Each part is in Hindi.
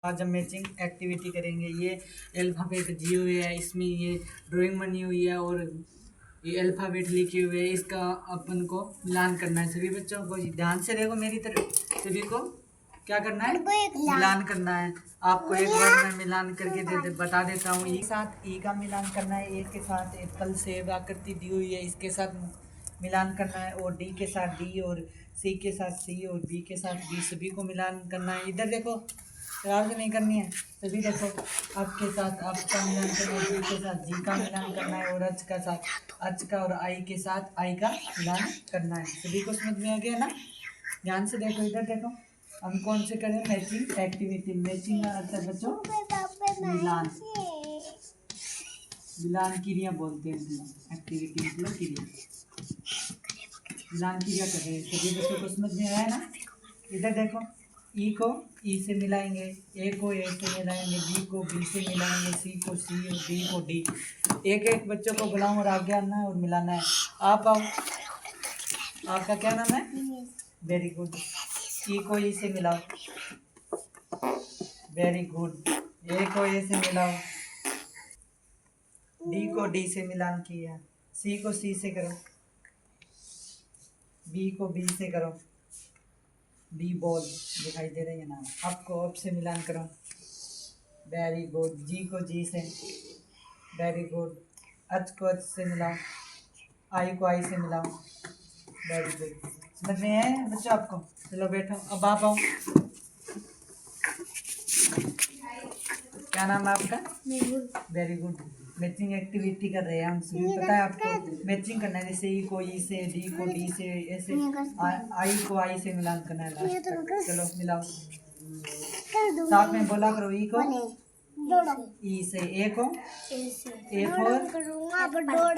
आज हम मैचिंग एक्टिविटी करेंगे। ये अल्फ़ाबेट दिए हुए है, इसमें ये ड्राइंग बनी हुई है और ये अल्फ़ाबेट लिखे हुए हैं। इसका अपन को मिलान करना है। सभी बच्चों को ध्यान से देखो मेरी तरफ, सभी को क्या करना है, मिलान करना है। आपको एक बार मैं मिलान करके बता देता हूँ। ई साथ ई का मिलान करना है, ए के साथ एप्पल सेब आकृति दी हुई है, इसके साथ मिलान करना है। और डी के साथ डी और सी के साथ सी और बी के साथ बी, सभी को मिलान करना है। इधर देखो, शरारत नहीं करनी है। सभी देखो, आपके साथ आपका मिलान करना है, जी के साथ जी का मिलान करना है और अच का साथ अच का और आई के साथ आई का मिलान करना है। सभी को समझ में आ गया ना? ध्यान से देखो, इधर देखो, हम कौन से करें, मैचिंग एक्टिविटी। मैचिंग का अर्थ है बच्चों मिलान, मिलान क्रिया बोलते हैं। एक्टिविटी मतलब क्रिया, मिलान क्रिया कर रहे हैं। सभी बच्चों को समझ में आया ना? इधर देखो, ई को ई से मिलाएंगे, ए को ए से मिलाएंगे, बी को बी से मिलाएंगे, सी को सी और डी को डी। एक एक बच्चों को बुलाऊं और आगे आना है और मिलाना है। आप आओ, आपका क्या नाम है? Very good. ई को ई से मिलाओ, वेरी गुड। ए को ए से मिलाओ, डी को डी से मिलान किया, सी को सी से करो, बी को बी से करो, बी बॉल दिखाई दे रही है ना, आपको अब से मिलान करो, वेरी गुड। जी को जी से, वेरी गुड। एच को एच से मिलाओ, आई को आई से मिलाओ, वेरी गुड। समझ में है बच्चों आपको? चलो बैठो, अब आप आओ। क्या नाम है आपका? Very good. मैचिंग एक्टिविटी कर रहे हैं हम सभी, पता है आपको? मैचिंग करना है, जैसे ई को ई से, डी को डी से, ऐसे आई को आई से मिलान करना है लास्ट तक। चलो मिलाओ, साथ में बोला करो। ई को ई से, ए को ए फॉर,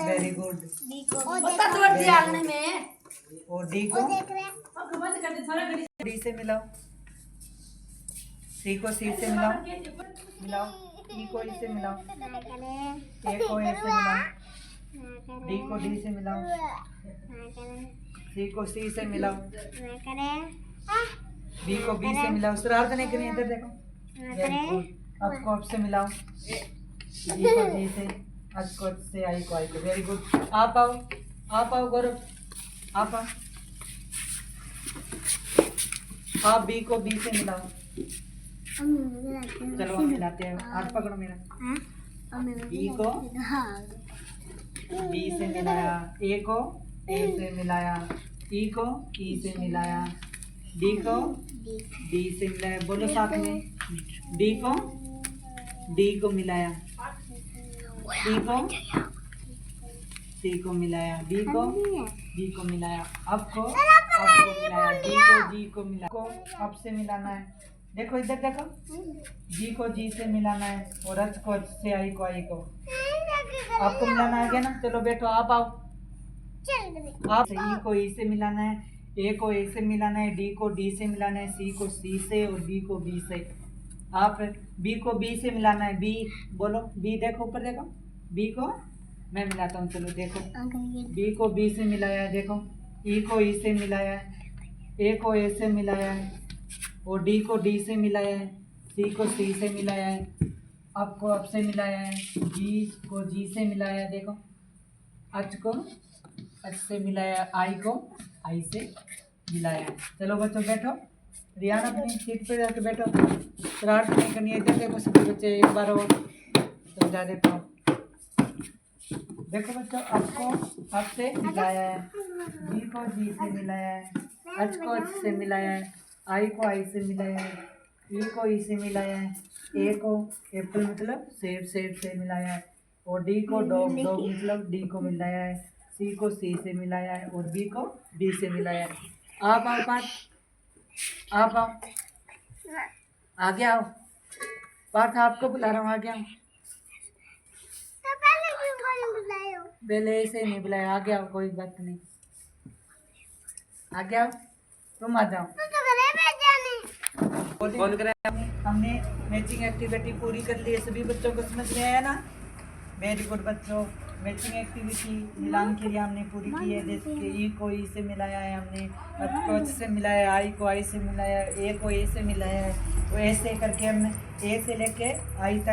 वेरी गुड। और डी को डी से मिलाओ, सी को सी से मिलाओ, मिलाओ। ई को ई से मिलाओ, ए को ए से मिलाओ, डी को डी से मिलाओ, सी को सी से मिलाओ, बी को बी से मिलाओ। शरारत नहीं करनी, इधर देखो, वेरी गुड। आपको अब से मिलाओ, जी को जी से, एच को एच से, आई को आई को, वेरी गुड। आप आओ, आप आओ गौरव, आप आओ। आप बी को बी से मिलाओ, चलो हम मिलाते हैं। हाथ पकड़ो मेरा। बी को बी से मिलाया, ए को ए से मिलाया, ई को ई से मिलाया, डी को डी से मिलाया। बोलो साथ में, डी को डी को मिलाया, सी को सी को मिलाया, डी को डी को मिलाया, आपको मिलाया, डी को जी को मिलाया। को अब से मिलाना है। देखो इधर देखो, जी को जी से मिलाना है और एच को एच से, आई को आई को। आपको मिलाना आ गया ना? चलो बैठो, आप आओ। आप ई को ई से मिलाना है, ए को ए से मिलाना है, डी को डी से मिलाना है, सी को सी से और बी को बी से। आप बी को बी से मिलाना है। बी बोलो, बी देखो, ऊपर देखो, बी को मैं मिलाता हूँ। चलो देखो, बी को बी से मिलाया है, देखो, ई को ई से मिलाया है, ए को ए से मिलाया है और डी को डी से मिलाया है, सी को सी से मिलाया है, आपको अब से मिलाया है, जी को जी से मिलाया है, देखो, एच को एच से मिलाया, आई को आई से मिलाया है। चलो बच्चों बैठो, रियान अपनी सीट पे जाके बैठो, शरारत नहीं करनी है। इधर देखो सभी बच्चे, एक बार और समझा देता हूँ। देखो बच्चों, आपको अब से मिलाया है, जी को जी से मिलाया है, एच को एच से मिलाया है, आई को आई से मिलाया है, ई को ई से मिलाया है, ए को एप्पल मतलब सेब सेब से मिलाया है और डी को डॉग डॉग मतलब डी को मिलाया है, सी को सी से मिलाया है और बी को डी से मिलाया है। आप आओ पार्थ, आप आओ, आगे आओ पार्थ, आपको बुला रहा हूँ, आगे आओ। पहले ऐसे नहीं बुलाया, आगे आओ, कोई बात नहीं, आगे आओ, तुम आ जाओ। बोल कर हमने मैचिंग एक्टिविटी पूरी कर ली है। सभी बच्चों को समझ में आया ना? वेरी गुड बच्चों। मैचिंग एक्टिविटी मिलान के लिए हमने पूरी की है। जैसे कि ई को ई से मिलाया है हमने, एच से मिलाया है, आई को आई से मिलाया है, ए को ए से मिलाया है। तो ऐसे करके हमने ए से लेके आई तक